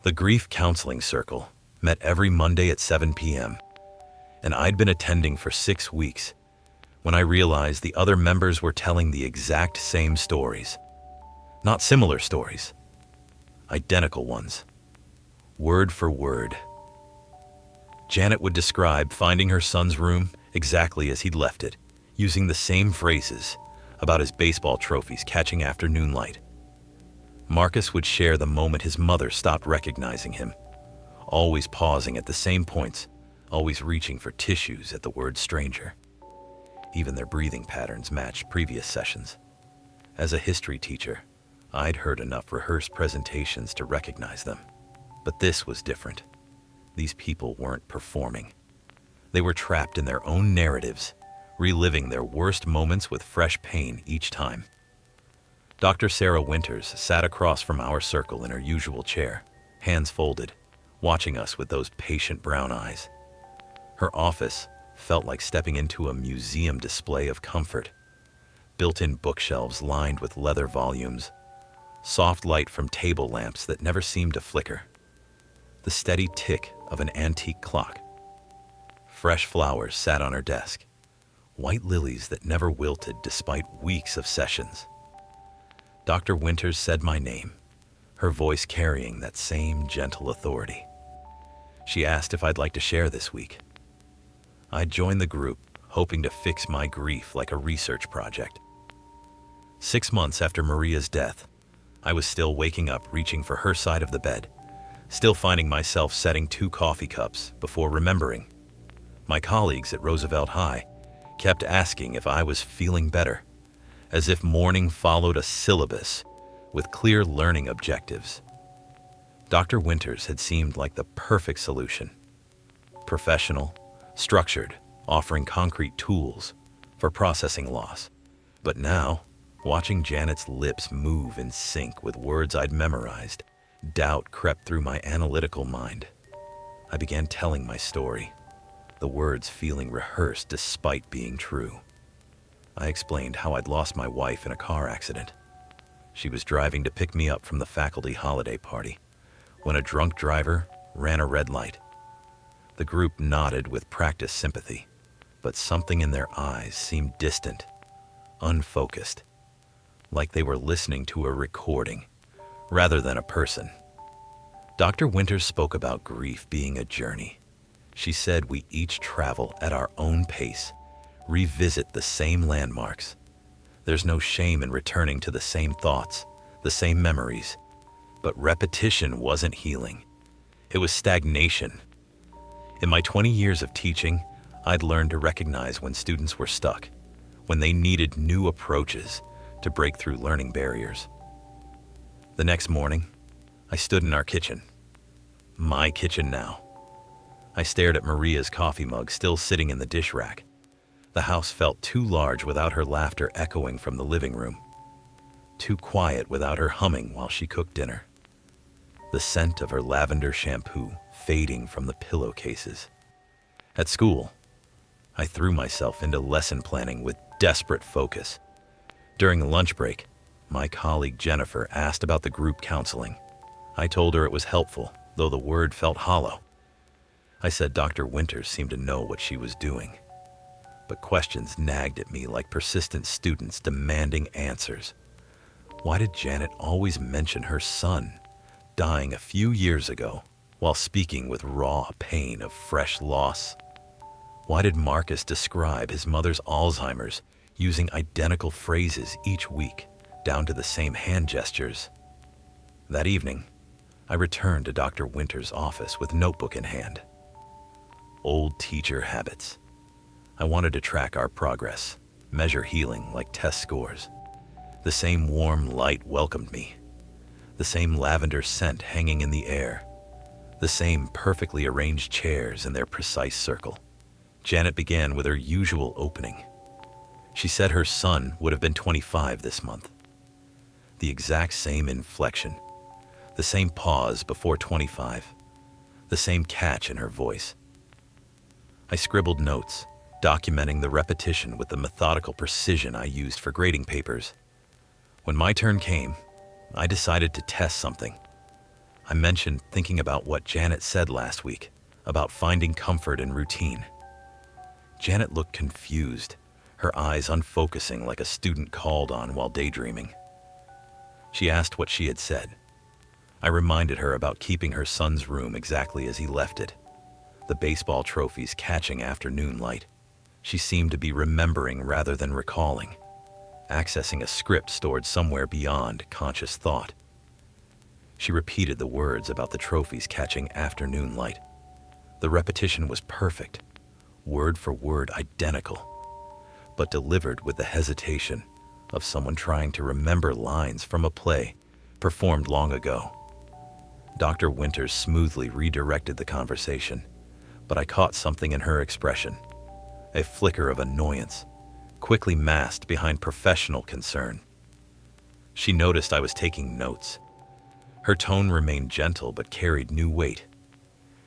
The grief counseling circle met every Monday at 7 p.m., and I'd been attending for 6 weeks when I realized the other members were telling the exact same stories. Not similar stories, identical ones, word for word. Janet would describe finding her son's room exactly as he'd left it, using the same phrases about his baseball trophies catching afternoon light. Marcus would share the moment his mother stopped recognizing him, always pausing at the same points, always reaching for tissues at the word stranger. Even their breathing patterns matched previous sessions. As a history teacher, I'd heard enough rehearsed presentations to recognize them. But this was different. These people weren't performing. They were trapped in their own narratives, reliving their worst moments with fresh pain each time. Dr. Sarah Winters sat across from our circle in her usual chair, hands folded, watching us with those patient brown eyes. Her office felt like stepping into a museum display of comfort. Built-in bookshelves lined with leather volumes, soft light from table lamps that never seemed to flicker, the steady tick of an antique clock. Fresh flowers sat on her desk, white lilies that never wilted despite weeks of sessions. Dr. Winters said my name, her voice carrying that same gentle authority. She asked if I'd like to share this week. I joined the group, hoping to fix my grief like a research project. 6 months after Maria's death, I was still waking up reaching for her side of the bed, still finding myself setting 2 coffee cups before remembering. My colleagues at Roosevelt High kept asking if I was feeling better, as if mourning followed a syllabus with clear learning objectives. Dr. Winters had seemed like the perfect solution. Professional, structured, offering concrete tools for processing loss. But now, watching Janet's lips move in sync with words I'd memorized, doubt crept through my analytical mind. I began telling my story, the words feeling rehearsed despite being true. I explained how I'd lost my wife in a car accident. She was driving to pick me up from the faculty holiday party when a drunk driver ran a red light. The group nodded with practiced sympathy, but something in their eyes seemed distant, unfocused, like they were listening to a recording rather than a person. Dr. Winters spoke about grief being a journey. She said we each travel at our own pace, revisit the same landmarks. There's no shame in returning to the same thoughts, the same memories, but repetition wasn't healing. It was stagnation. In my 20 years of teaching, I'd learned to recognize when students were stuck, when they needed new approaches to break through learning barriers. The next morning, I stood in our kitchen. My kitchen now. I stared at Maria's coffee mug still sitting in the dish rack. The house felt too large without her laughter echoing from the living room, too quiet without her humming while she cooked dinner. The scent of her lavender shampoo fading from the pillowcases. At school, I threw myself into lesson planning with desperate focus. During the lunch break, my colleague Jennifer asked about the group counseling. I told her it was helpful, though the word felt hollow. I said Dr. Winters seemed to know what she was doing. But questions nagged at me like persistent students demanding answers. Why did Janet always mention her son dying a few years ago while speaking with raw pain of fresh loss? Why did Marcus describe his mother's Alzheimer's using identical phrases each week, down to the same hand gestures? That evening, I returned to Dr. Winters' office with notebook in hand. Old teacher habits. I wanted to track our progress, measure healing like test scores. The same warm light welcomed me. The same lavender scent hanging in the air. The same perfectly arranged chairs in their precise circle. Janet began with her usual opening. She said her son would have been 25 this month. The exact same inflection, the same pause before 25, the same catch in her voice. I scribbled notes, documenting the repetition with the methodical precision I used for grading papers. When my turn came, I decided to test something. I mentioned thinking about what Janet said last week, about finding comfort in routine. Janet looked confused, her eyes unfocusing like a student called on while daydreaming. She asked what she had said. I reminded her about keeping her son's room exactly as he left it, the baseball trophies catching afternoon light. She seemed to be remembering rather than recalling, accessing a script stored somewhere beyond conscious thought. She repeated the words about the trophies catching afternoon light. The repetition was perfect, word for word identical, but delivered with the hesitation of someone trying to remember lines from a play performed long ago. Dr. Winters smoothly redirected the conversation, but I caught something in her expression, a flicker of annoyance, quickly masked behind professional concern. She noticed I was taking notes. Her tone remained gentle but carried new weight.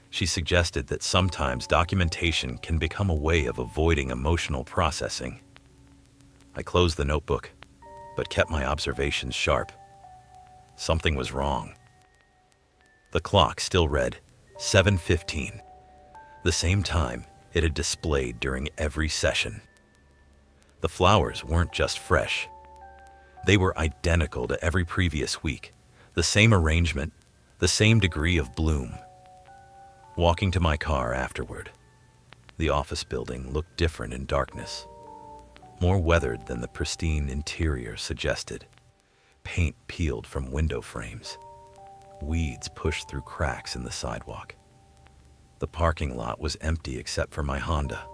She suggested that sometimes documentation can become a way of avoiding emotional processing. I closed the notebook, but kept my observations sharp. Something was wrong. The clock still read 7:15, the same time it had displayed during every session. The flowers weren't just fresh. They were identical to every previous week, the same arrangement, the same degree of bloom. Walking to my car afterward, the office building looked different in darkness, more weathered than the pristine interior suggested. Paint peeled from window frames. Weeds pushed through cracks in the sidewalk. The parking lot was empty except for my Honda.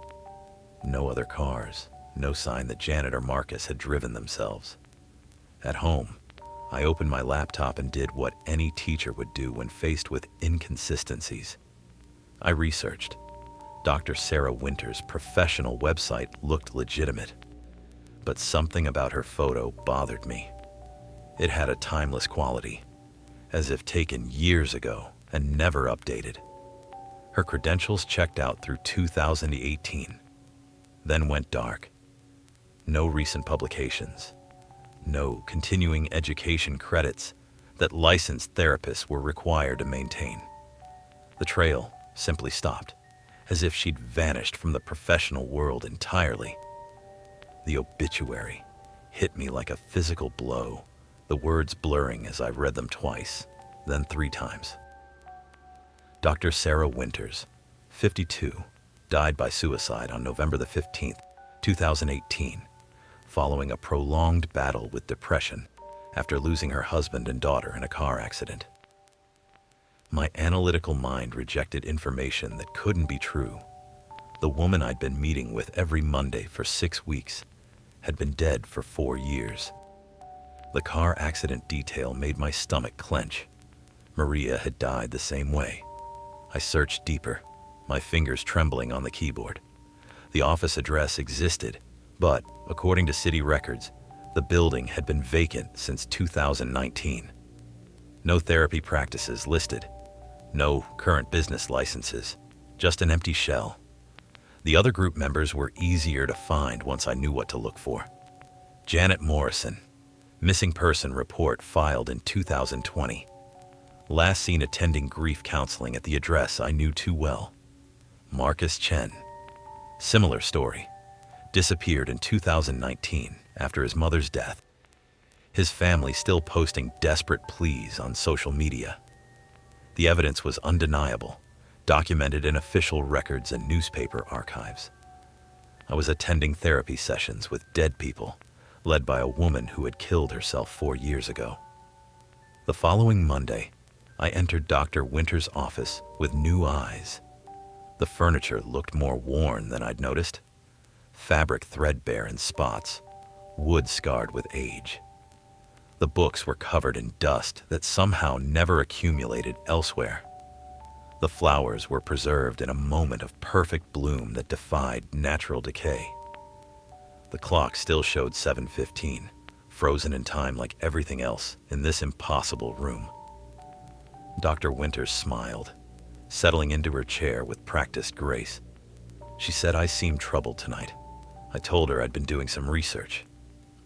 No other cars, no sign that Janet or Marcus had driven themselves. At home, I opened my laptop and did what any teacher would do when faced with inconsistencies. I researched. Dr. Sarah Winters' professional website looked legitimate, but something about her photo bothered me. It had a timeless quality, as if taken years ago and never updated. Her credentials checked out through 2018, then went dark. No recent publications, no continuing education credits that licensed therapists were required to maintain. The trail simply stopped, as if she'd vanished from the professional world entirely. The obituary hit me like a physical blow, the words blurring as I read them twice, then 3 times. Dr. Sarah Winters, 52, died by suicide on November the 15th, 2018, following a prolonged battle with depression after losing her husband and daughter in a car accident. My analytical mind rejected information that couldn't be true. The woman I'd been meeting with every Monday for 6 weeks had been dead for 4 years. The car accident detail made my stomach clench. Maria had died the same way. I searched deeper, my fingers trembling on the keyboard. The office address existed, but, according to city records, the building had been vacant since 2019. No therapy practices listed, no current business licenses, just an empty shell. The other group members were easier to find once I knew what to look for. Janet Morrison, missing person report filed in 2020. Last seen attending grief counseling at the address I knew too well. Marcus Chen, similar story, disappeared in 2019 after his mother's death. His family still posting desperate pleas on social media. The evidence was undeniable, documented in official records and newspaper archives. I was attending therapy sessions with dead people, led by a woman who had killed herself 4 years ago. The following Monday, I entered Dr. Winters' office with new eyes. The furniture looked more worn than I'd noticed. Fabric threadbare in spots, wood scarred with age. The books were covered in dust that somehow never accumulated elsewhere. The flowers were preserved in a moment of perfect bloom that defied natural decay. The clock still showed 7:15, frozen in time like everything else in this impossible room. Dr. Winters smiled, settling into her chair with practiced grace. She said I seemed troubled tonight. I told her I'd been doing some research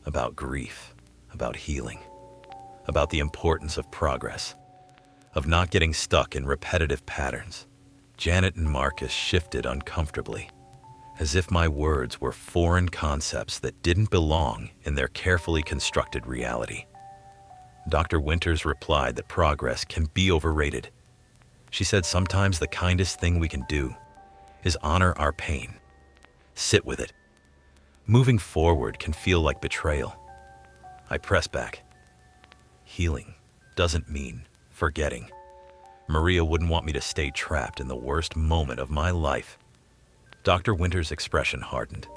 about grief, about healing, about the importance of progress. of not getting stuck in repetitive patterns. Janet and Marcus shifted uncomfortably, as if my words were foreign concepts that didn't belong in their carefully constructed reality. Dr. Winters replied that progress can be overrated. She said sometimes the kindest thing we can do is honor our pain, sit with it. Moving forward can feel like betrayal. I pressed back. Healing doesn't mean forgetting. Maria wouldn't want me to stay trapped in the worst moment of my life. Dr. Winters' expression hardened,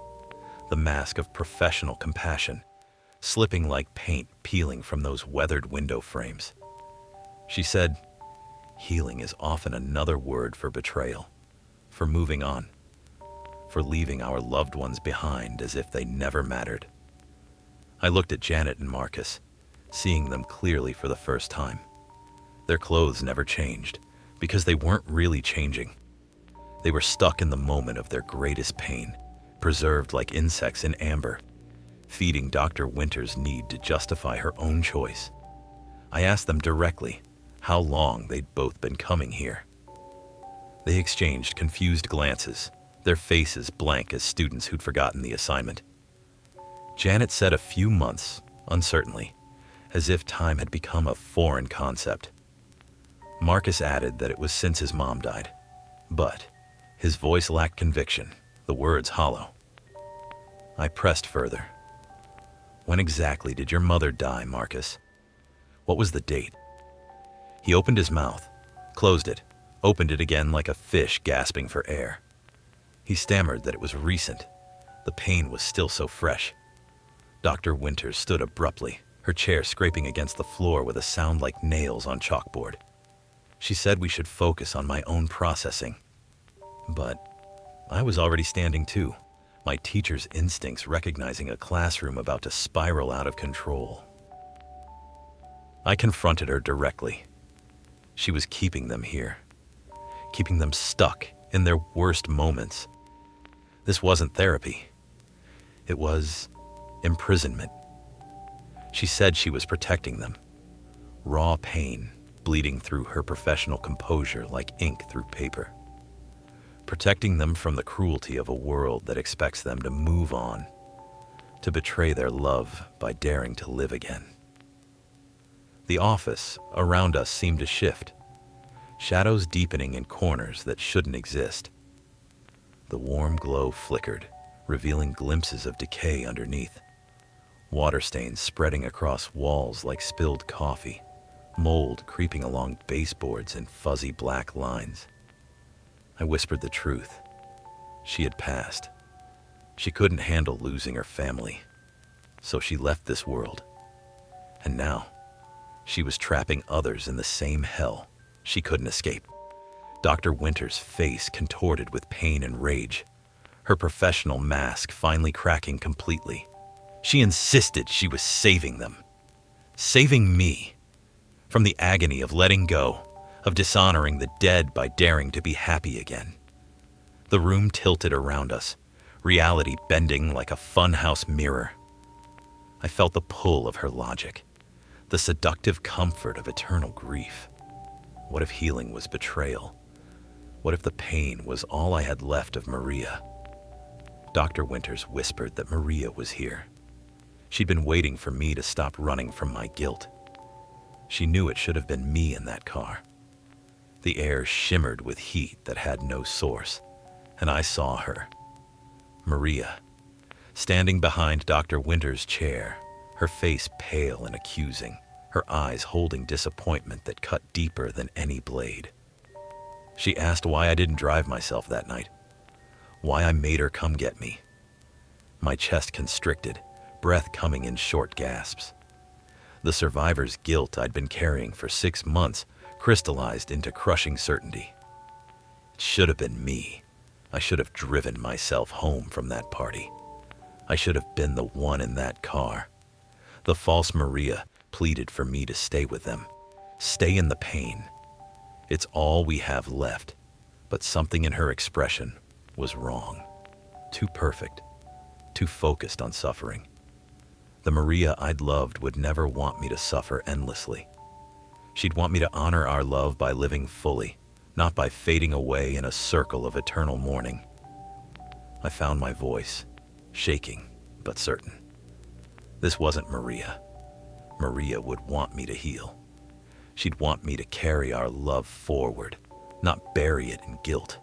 the mask of professional compassion slipping like paint peeling from those weathered window frames. She said, healing is often another word for betrayal, for moving on, for leaving our loved ones behind as if they never mattered. I looked at Janet and Marcus, seeing them clearly for the first time. Their clothes never changed, because they weren't really changing. They were stuck in the moment of their greatest pain, preserved like insects in amber, feeding Dr. Winters' need to justify her own choice. I asked them directly how long they'd both been coming here. They exchanged confused glances, their faces blank as students who'd forgotten the assignment. Janet said a few months, uncertainly, as if time had become a foreign concept. Marcus added that it was since his mom died, but his voice lacked conviction, the words hollow. I pressed further. When exactly did your mother die, Marcus? What was the date? He opened his mouth, closed it, opened it again like a fish gasping for air. He stammered that it was recent. The pain was still so fresh. Dr. Winters stood abruptly, her chair scraping against the floor with a sound like nails on chalkboard. She said we should focus on my own processing. But I was already standing too, my teacher's instincts recognizing a classroom about to spiral out of control. I confronted her directly. She was keeping them here, keeping them stuck in their worst moments. This wasn't therapy. It was imprisonment. She said she was protecting them. Raw pain bleeding through her professional composure like ink through paper. Protecting them from the cruelty of a world that expects them to move on, to betray their love by daring to live again. The office around us seemed to shift, shadows deepening in corners that shouldn't exist. The warm glow flickered, revealing glimpses of decay underneath. Water stains spreading across walls like spilled coffee, mold creeping along baseboards in fuzzy black lines. I whispered the truth. She had passed. She couldn't handle losing her family, so she left this world. And now, she was trapping others in the same hell she couldn't escape. Dr. Winters' face contorted with pain and rage, her professional mask finally cracking completely. She insisted she was saving them. Saving me. From the agony of letting go, of dishonoring the dead by daring to be happy again. The room tilted around us, reality bending like a funhouse mirror. I felt the pull of her logic, the seductive comfort of eternal grief. What if healing was betrayal? What if the pain was all I had left of Maria? Dr. Winters whispered that Maria was here. She'd been waiting for me to stop running from my guilt. She knew it should have been me in that car. The air shimmered with heat that had no source, and I saw her, Maria, standing behind Dr. Winters' chair, her face pale and accusing, her eyes holding disappointment that cut deeper than any blade. She asked why I didn't drive myself that night, why I made her come get me. My chest constricted, breath coming in short gasps. The survivor's guilt I'd been carrying for 6 months crystallized into crushing certainty. It should have been me. I should have driven myself home from that party. I should have been the one in that car. The false Maria pleaded for me to stay with them, stay in the pain. It's all we have left, but something in her expression was wrong. Too perfect, too focused on suffering. The Maria I'd loved would never want me to suffer endlessly. She'd want me to honor our love by living fully, not by fading away in a circle of eternal mourning. I found my voice, shaking but certain. This wasn't Maria. Maria would want me to heal. She'd want me to carry our love forward, not bury it in guilt.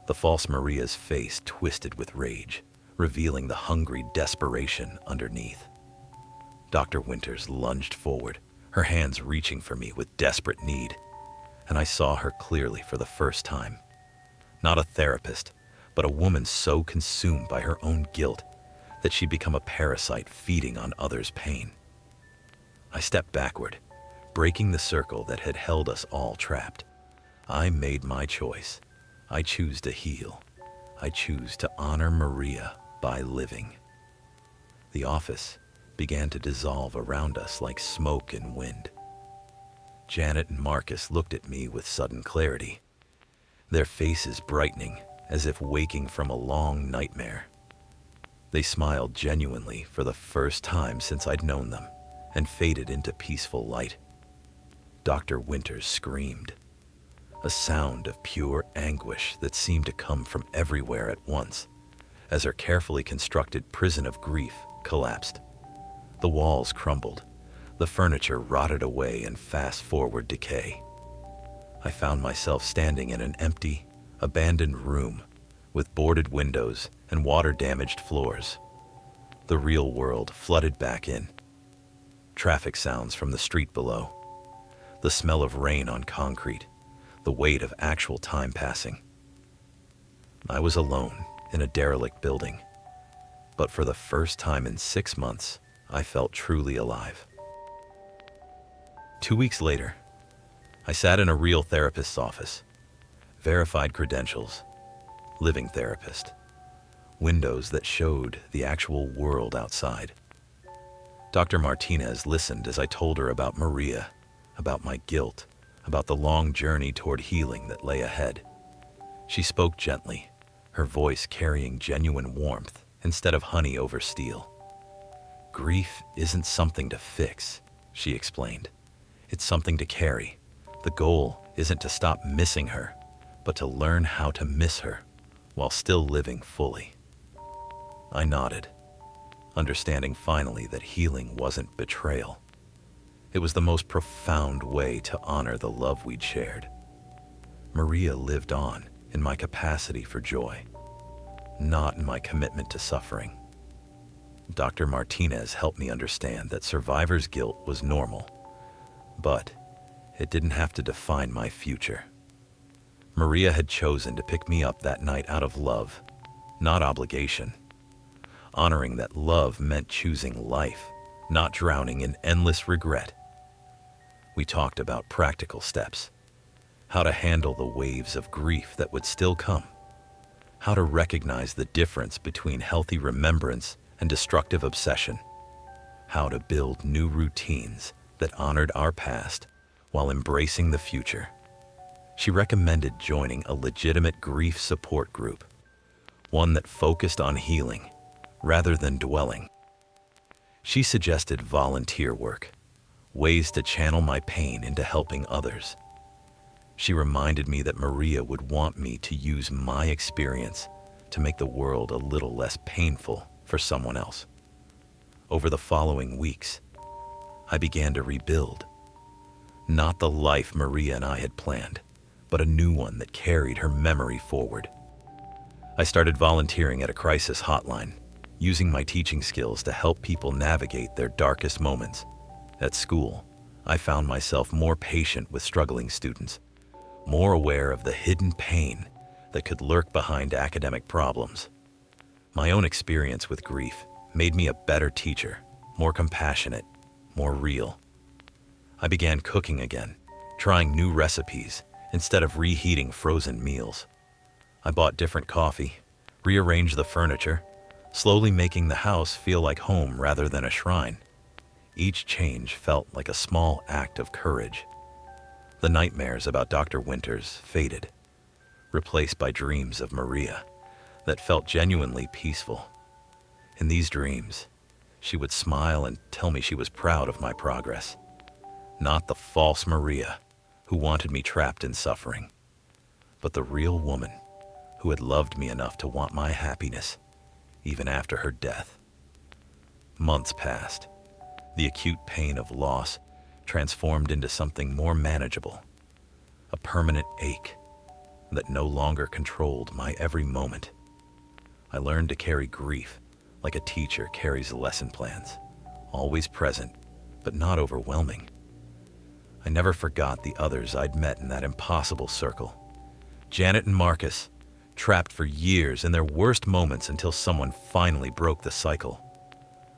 The false Maria's face twisted with rage, revealing the hungry desperation underneath. Dr. Winters lunged forward, her hands reaching for me with desperate need, and I saw her clearly for the first time. Not a therapist, but a woman so consumed by her own guilt that she'd become a parasite feeding on others' pain. I stepped backward, breaking the circle that had held us all trapped. I made my choice. I choose to heal. I choose to honor Maria by living. The office began to dissolve around us like smoke and wind. Janet and Marcus looked at me with sudden clarity, their faces brightening as if waking from a long nightmare. They smiled genuinely for the first time since I'd known them and faded into peaceful light. Dr. Winters screamed, a sound of pure anguish that seemed to come from everywhere at once, as her carefully constructed prison of grief collapsed. The walls crumbled, the furniture rotted away in fast-forward decay. I found myself standing in an empty, abandoned room with boarded windows and water-damaged floors. The real world flooded back in. Traffic sounds from the street below, the smell of rain on concrete, the weight of actual time passing. I was alone in a derelict building, but for the first time in 6 months, I felt truly alive. 2 weeks later, I sat in a real therapist's office. Verified credentials, living therapist, windows that showed the actual world outside. Dr. Martinez listened as I told her about Maria, about my guilt, about the long journey toward healing that lay ahead. She spoke gently, her voice carrying genuine warmth instead of honey over steel. Grief isn't something to fix, she explained. It's something to carry. The goal isn't to stop missing her, but to learn how to miss her while still living fully. I nodded, understanding finally that healing wasn't betrayal. It was the most profound way to honor the love we'd shared. Maria lived on in my capacity for joy, not in my commitment to suffering. Dr. Martinez helped me understand that survivor's guilt was normal, but it didn't have to define my future. Maria had chosen to pick me up that night out of love, not obligation. Honoring that love meant choosing life, not drowning in endless regret. We talked about practical steps, how to handle the waves of grief that would still come, how to recognize the difference between healthy remembrance and destructive obsession, how to build new routines that honored our past while embracing the future. She recommended joining a legitimate grief support group, one that focused on healing rather than dwelling. She suggested volunteer work, ways to channel my pain into helping others. She reminded me that Maria would want me to use my experience to make the world a little less painful for someone else. Over the following weeks, I began to rebuild. Not the life Maria and I had planned, but a new one that carried her memory forward. I started volunteering at a crisis hotline, using my teaching skills to help people navigate their darkest moments. At school, I found myself more patient with struggling students, more aware of the hidden pain that could lurk behind academic problems. My own experience with grief made me a better teacher, more compassionate, more real. I began cooking again, trying new recipes instead of reheating frozen meals. I bought different coffee, rearranged the furniture, slowly making the house feel like home rather than a shrine. Each change felt like a small act of courage. The nightmares about Dr. Winters faded, replaced by dreams of Maria that felt genuinely peaceful. In these dreams, she would smile and tell me she was proud of my progress. Not the false Maria who wanted me trapped in suffering, but the real woman who had loved me enough to want my happiness, even after her death. Months passed. The acute pain of loss transformed into something more manageable, a permanent ache that no longer controlled my every moment. I learned to carry grief like a teacher carries lesson plans, always present, but not overwhelming. I never forgot the others I'd met in that impossible circle. Janet and Marcus, trapped for years in their worst moments until someone finally broke the cycle.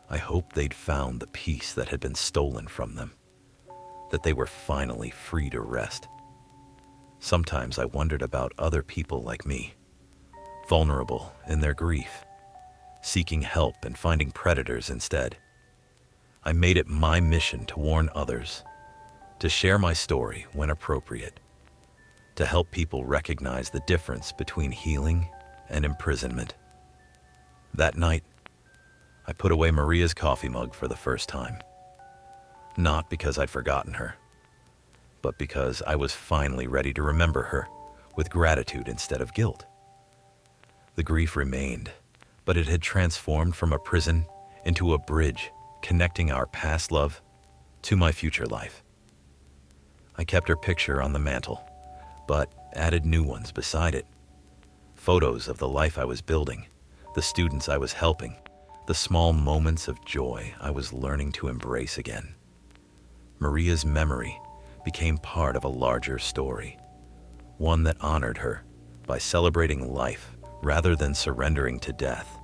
I hoped they'd found the peace that had been stolen from them, that they were finally free to rest. Sometimes I wondered about other people like me, vulnerable in their grief, seeking help and finding predators instead. I made it my mission to warn others, to share my story when appropriate, to help people recognize the difference between healing and imprisonment. That night, I put away Maria's coffee mug for the first time. Not because I'd forgotten her, but because I was finally ready to remember her with gratitude instead of guilt. The grief remained, but it had transformed from a prison into a bridge connecting our past love to my future life. I kept her picture on the mantle, but added new ones beside it. Photos of the life I was building, the students I was helping, the small moments of joy I was learning to embrace again. Maria's memory became part of a larger story, one that honored her by celebrating life rather than surrendering to death.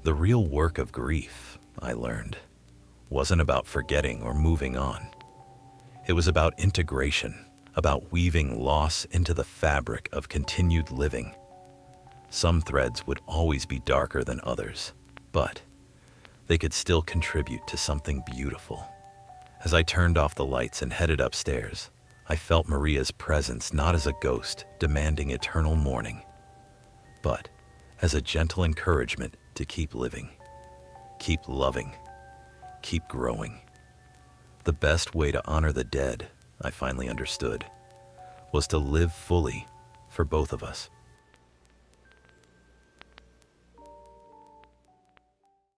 The real work of grief, I learned, wasn't about forgetting or moving on. It was about integration, about weaving loss into the fabric of continued living. Some threads would always be darker than others, but they could still contribute to something beautiful. As I turned off the lights and headed upstairs, I felt Maria's presence not as a ghost demanding eternal mourning, but as a gentle encouragement to keep living, keep loving, keep growing. The best way to honor the dead, I finally understood, was to live fully for both of us.